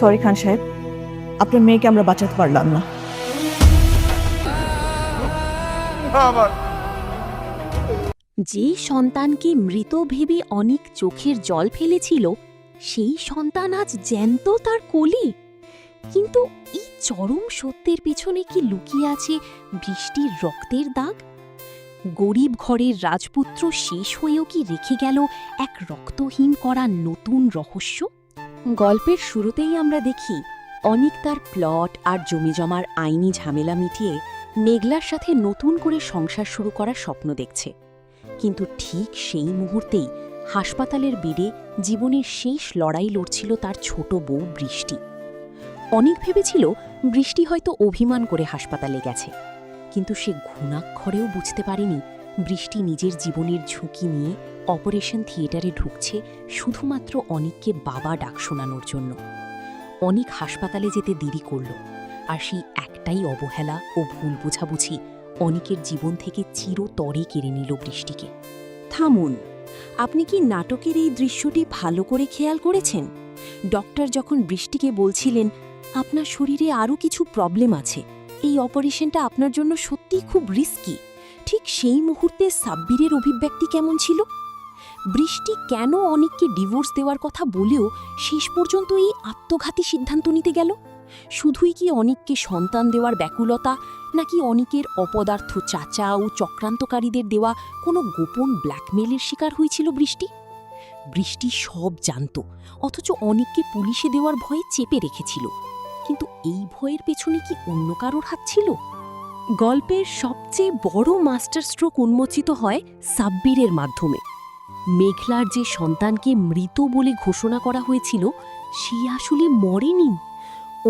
Sorry খান সাহেব, আপনার মেয়েকে আমরা বাঁচাতে পারলাম না। যে সন্তানকে মৃত ভেবে অনেক চোখের জল ফেলেছিল, সেই সন্তান আজ জ্যান্ত তার কোলে। কিন্তু এই চরম সত্যের পেছনে কি লুকিয়ে আছে বৃষ্টির রক্তের দাগ? গরিব ঘরের রাজপুত্র শেষ হয়েও কি রেখে গেল এক রক্তহীন করা নতুন রহস্য? গল্পের শুরুতেই আমরা দেখি অনিক তার প্লট আর জমিজমার আইনি ঝামেলা মিটিয়ে মেঘলার সাথে নতুন করে সংসার শুরু করার স্বপ্ন দেখছে। কিন্তু ঠিক সেই মুহূর্তেই হাসপাতালের বেডে জীবনের শেষ লড়াই লড়ছিল তার ছোট বউ বৃষ্টি। অনেক ভেবেছিল বৃষ্টি হয়তো অভিমান করে হাসপাতালে গেছে, কিন্তু সে ঘুণাক্ষরেও বুঝতে পারেনি বৃষ্টি নিজের জীবনের ঝুঁকি নিয়ে অপারেশন থিয়েটারে ঢুকছে শুধুমাত্র অনিককে বাবা ডাক শোনানোর জন্য। অনিক হাসপাতালে যেতে দেরি করল, আর সেই একটাই অবহেলা ও ভুল বোঝাবুঝি অনিকের জীবন থেকে চিরতরে কেড়ে নিল বৃষ্টিকে। থামুন, আপনি কি নাটকের এই দৃশ্যটি ভালো করে খেয়াল করেছেন? ডক্টর যখন বৃষ্টিকে বলছিলেন আপনার শরীরে আরও কিছু প্রবলেম আছে, এই অপারেশনটা আপনার জন্য সত্যিই খুব রিস্কি, ঠিক সেই মুহূর্তে সাব্বিরের অভিব্যক্তি কেমন ছিল? বৃষ্টি কেন অনিককে ডিভোর্স দেওয়ার কথা বলেও শেষ পর্যন্ত এই আত্মঘাতী সিদ্ধান্ত নিতে গেল? শুধুই কি অনিককে সন্তান দেওয়ার ব্যাকুলতা, নাকি অনিকের অপদার্থ চাচা ও চক্রান্তকারীদের দেওয়া কোনো গোপন ব্ল্যাকমেলের শিকার হয়েছিল বৃষ্টি? বৃষ্টি সব জানত, অথচ অনিককে পুলিশে দেওয়ার ভয়ে চেপে রেখেছিল। কিন্তু এই ভয়ের পেছনে কি অন্য কারোর হাত ছিল? গল্পের সবচেয়ে বড় মাস্টার স্ট্রোক উন্মোচিত হয় সাব্বিরের মাধ্যমে। মেঘলার যে সন্তানকে মৃত বলে ঘোষণা করা হয়েছিল, সে আসলে মরেনি।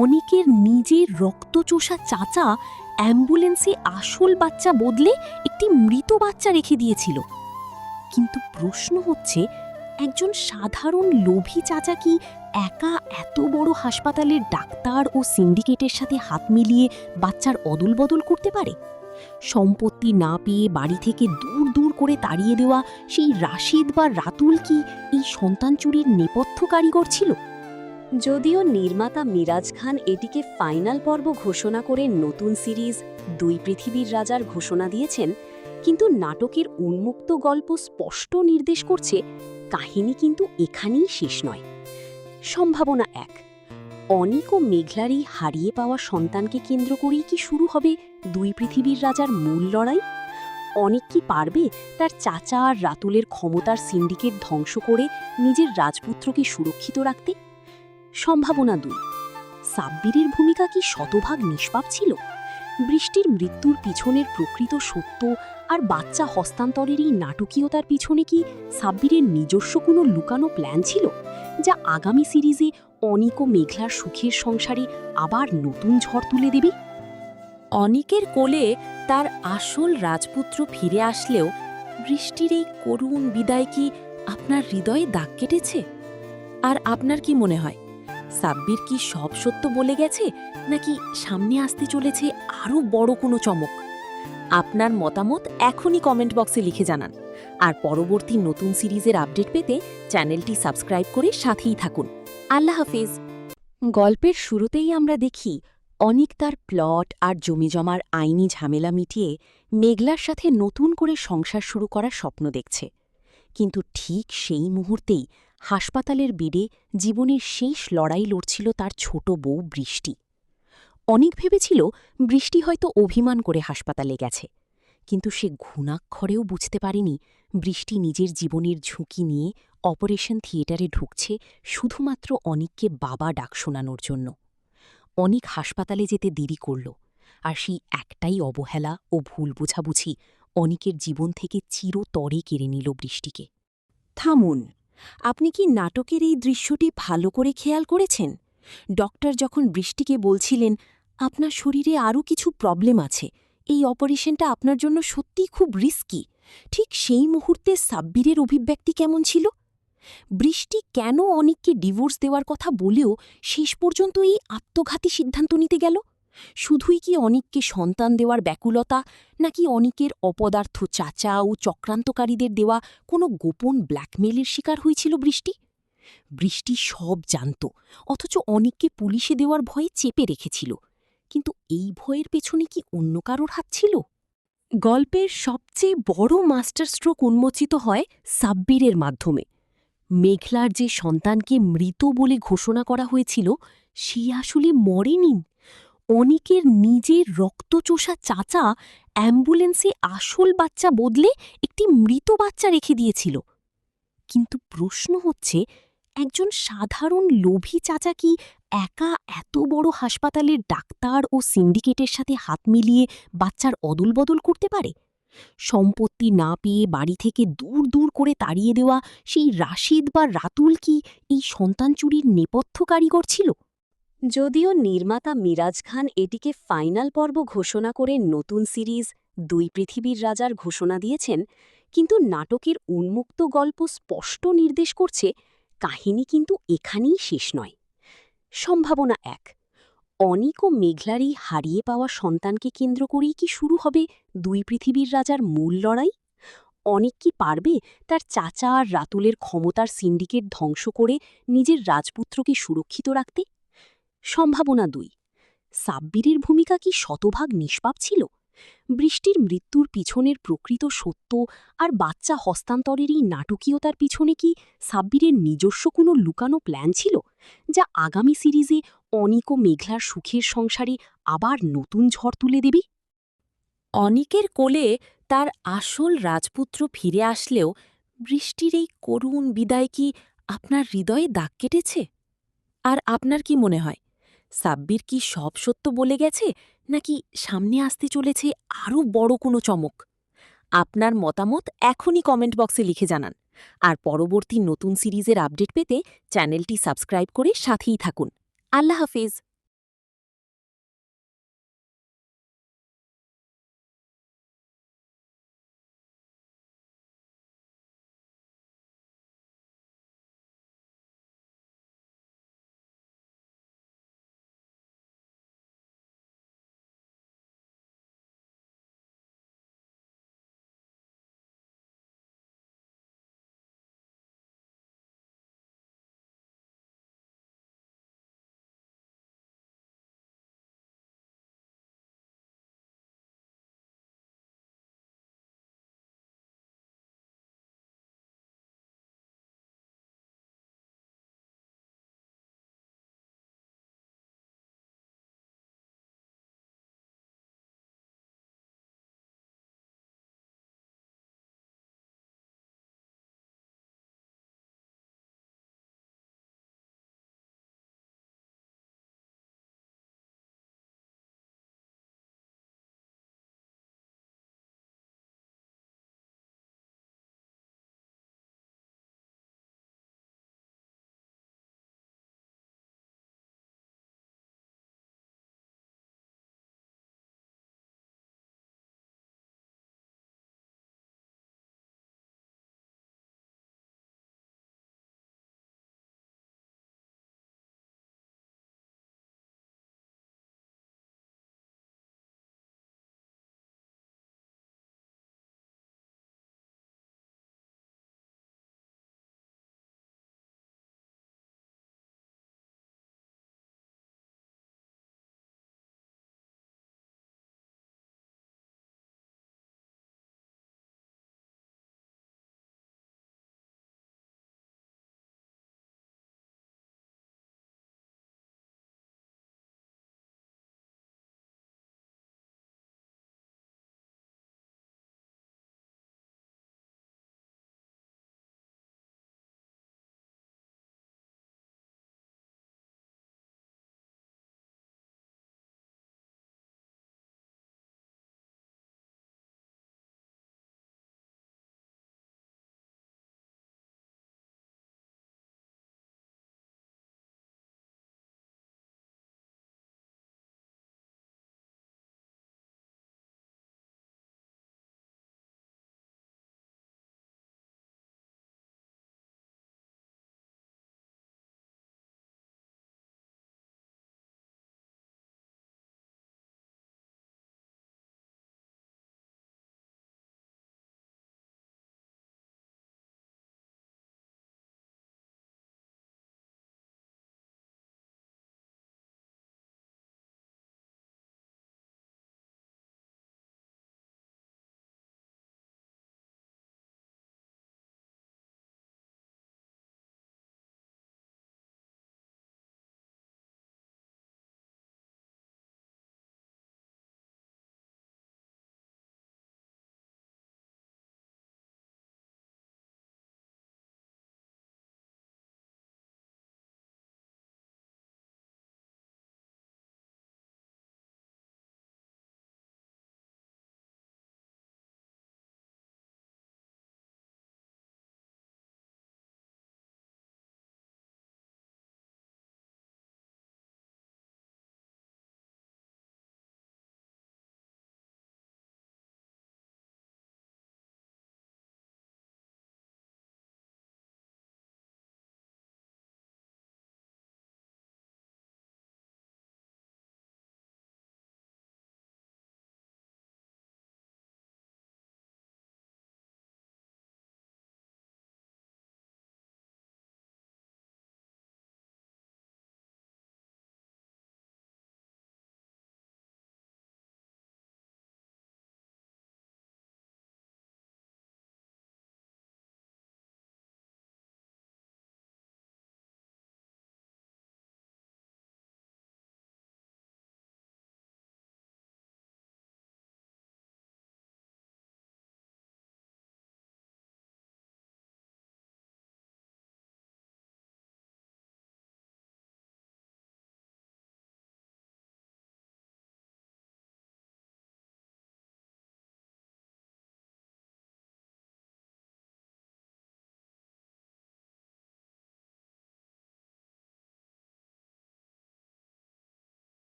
অনিকের নিজের রক্তচোষা চাচা অ্যাম্বুলেন্সে আসল বাচ্চা বদলে একটি মৃত বাচ্চা রেখে দিয়েছিল। কিন্তু প্রশ্ন হচ্ছে, একজন সাধারণ লোভী চাচা কি একা এত বড় হাসপাতালের ডাক্তার ও সিন্ডিকেটের সাথে হাত মিলিয়ে বাচ্চার অদল বদল করতে পারে? সম্পত্তি না পেয়ে বাড়ি থেকে দূর দূর করে তাড়িয়ে দেওয়া সেই রাশিদ বা রাতুল কি এই সন্তান চুরির নেপথ্য কারিগর ছিল? যদিও নির্মাতা মিরাজ খান এটিকে ফাইনাল পর্ব ঘোষণা করে নতুন সিরিজ দুই পৃথিবীর রাজার ঘোষণা দিয়েছেন, কিন্তু নাটকের উন্মুক্ত গল্প স্পষ্ট নির্দেশ করছে কাহিনী কিন্তু এখানেই শেষ নয়। সম্ভাবনা এক, অনিক ও মেঘলারই হারিয়ে পাওয়া সন্তানকে কেন্দ্র করেই কি শুরু হবে দুই পৃথিবীর রাজার মূল লড়াই? অনিক কি পারবে তার চাচা আর রাতুলের ক্ষমতার সিন্ডিকেট ধ্বংস করে নিজের রাজপুত্রকে সুরক্ষিত রাখতে? সম্ভাবনা দুই, সাব্বিরের ভূমিকা কি শতভাগ নিষ্পাপ ছিল? বৃষ্টির মৃত্যুর পিছনের প্রকৃত সত্য আর বাচ্চা হস্তান্তরের এই নাটকীয়তার পিছনে কি সাব্বিরের নিজস্ব কোনো লুকানো প্ল্যান ছিল, যা আগামী সিরিজে অনিক ও মেঘলার সুখের সংসারে আবার নতুন ঝড় তুলে দেবে? অনিকের কোলে তার আসল রাজপুত্র ফিরে আসলেও বৃষ্টির এই করুণ বিদায় কি আপনার হৃদয়ে দাগ কেটেছে? আর আপনার কি মনে হয়, সাব্বির কি সব সত্য বলে গেছে, নাকি সামনে আসতে চলেছে আরও বড় কোনো চমক? আপনার মতামত এখনই কমেন্ট বক্সে লিখে জানান। আর পরবর্তী নতুন সিরিজের আপডেট পেতে চ্যানেলটি সাবস্ক্রাইব করে সাথেই থাকুন। আল্লাহ হাফেজ। গল্পের শুরুতেই আমরা দেখি অনিক তার প্লট আর জমিজমার আইনি ঝামেলা মিটিয়ে মেঘলার সাথে নতুন করে সংসার শুরু করার স্বপ্ন দেখছে। কিন্তু ঠিক সেই মুহূর্তেই হাসপাতালের বেডে জীবনের শেষ লড়াই লড়ছিল তার ছোট বউ বৃষ্টি। অনেক ভেবেছিল বৃষ্টি হয়তো অভিমান করে হাসপাতালে গেছে, কিন্তু সে ঘুণাক্ষরেও বুঝতে পারেনি বৃষ্টি নিজের জীবনের ঝুঁকি নিয়ে অপারেশন থিয়েটারে ঢুকছে শুধুমাত্র অনিককে বাবা ডাক শোনানোর জন্য। অনিক হাসপাতালে যেতে দেরি করল, আর সেই একটাই অবহেলা ও ভুল বোঝাবুঝি অনিকের জীবন থেকে চিরতরে কেড়ে নিল বৃষ্টিকে। থামুন, আপনি কি নাটকের এই দৃশ্যটি ভালো করে খেয়াল করেছেন? ডক্টর যখন বৃষ্টিকে বলছিলেন আপনার শরীরে আরও কিছু প্রবলেম আছে, এই অপারেশনটা আপনার জন্য সত্যিই খুব রিস্কি, ঠিক সেই মুহূর্তে সাব্বিরের অভিব্যক্তি কেমন ছিল? বৃষ্টি কেন অনিককে ডিভোর্স দেওয়ার কথা বলেও শেষ পর্যন্ত এই আত্মঘাতী সিদ্ধান্ত নিতে গেল? শুধুই কি অনিককে সন্তান দেওয়ার ব্যাকুলতা, নাকি অনিকের অপদার্থ চাচা ও চক্রান্তকারীদের দেওয়া কোনো গোপন ব্ল্যাকমেলের শিকার হয়েছিল বৃষ্টি? বৃষ্টি সব জানত, অথচ অনিককে পুলিশে দেওয়ার ভয়ে চেপে রেখেছিল। কিন্তু এই ভয়ের পেছনে কি অন্য কারোর হাত ছিল? গল্পের সবচেয়ে বড় মাস্টার স্ট্রোক উন্মোচিত হয় সাব্বিরের মাধ্যমে। মেঘলার যে সন্তানকে মৃত বলে ঘোষণা করা হয়েছিল, সে আসলে মরেনি। অনিকের নিজের রক্তচোষা চাচা অ্যাম্বুলেন্সে আসল বাচ্চা বদলে একটি মৃত বাচ্চা রেখে দিয়েছিল। কিন্তু প্রশ্ন হচ্ছে, একজন সাধারণ লোভী চাচা কি একা এত বড় হাসপাতালের ডাক্তার ও সিন্ডিকেটের সাথে হাত মিলিয়ে বাচ্চার অদলবদল করতে পারে? সম্পত্তি না পেয়ে বাড়ি থেকে দূর দূর করে তাড়িয়ে দেওয়া সেই রাশিদ বা রাতুল কি এই সন্তান চুরির নেপথ্য কারিগর ছিল? যদিও নির্মাতা মিরাজ খান এটিকে ফাইনাল পর্ব ঘোষণা করে নতুন সিরিজ দুই পৃথিবীর রাজার ঘোষণা দিয়েছেন, কিন্তু নাটকের উন্মুক্ত গল্প স্পষ্ট নির্দেশ করছে কাহিনী কিন্তু এখানেই শেষ নয়। সম্ভাবনা এক, অনিক ও মেঘলারই হারিয়ে পাওয়া সন্তানকে কেন্দ্র করেই কি শুরু হবে দুই পৃথিবীর রাজার মূল লড়াই? অনিক কি পারবে তার চাচা আর রাতুলের ক্ষমতার সিন্ডিকেট ধ্বংস করে নিজের রাজপুত্রকে সুরক্ষিত রাখতে? সম্ভাবনা দুই, সাব্বিরের ভূমিকা কি শতভাগ নিষ্পাপ ছিল? বৃষ্টির মৃত্যুর পিছনের প্রকৃত সত্য আর বাচ্চা হস্তান্তরের এই নাটকীয়তার পিছনে কি সাব্বিরের নিজস্ব কোনো লুকানো প্ল্যান ছিল, যা আগামী সিরিজে অনিক ও মেঘলার সুখের সংসারে আবার নতুন ঝড় তুলে দেবে? অনিকের কোলে তার আসল রাজপুত্র ফিরে আসলেও বৃষ্টির এই করুণ বিদায় কি আপনার হৃদয়ে দাগ কেটেছে? আর আপনার কি মনে হয়, সাব্বির কি সব সত্য বলে গেছে, নাকি সামনে আসতে চলেছে আরও বড় কোনো চমক? আপনার মতামত এখনই কমেন্ট বক্সে লিখে জানান। আর পরবর্তী নতুন সিরিজের আপডেট পেতে চ্যানেলটি সাবস্ক্রাইব করে সাথেই থাকুন। আল্লাহ হাফেজ।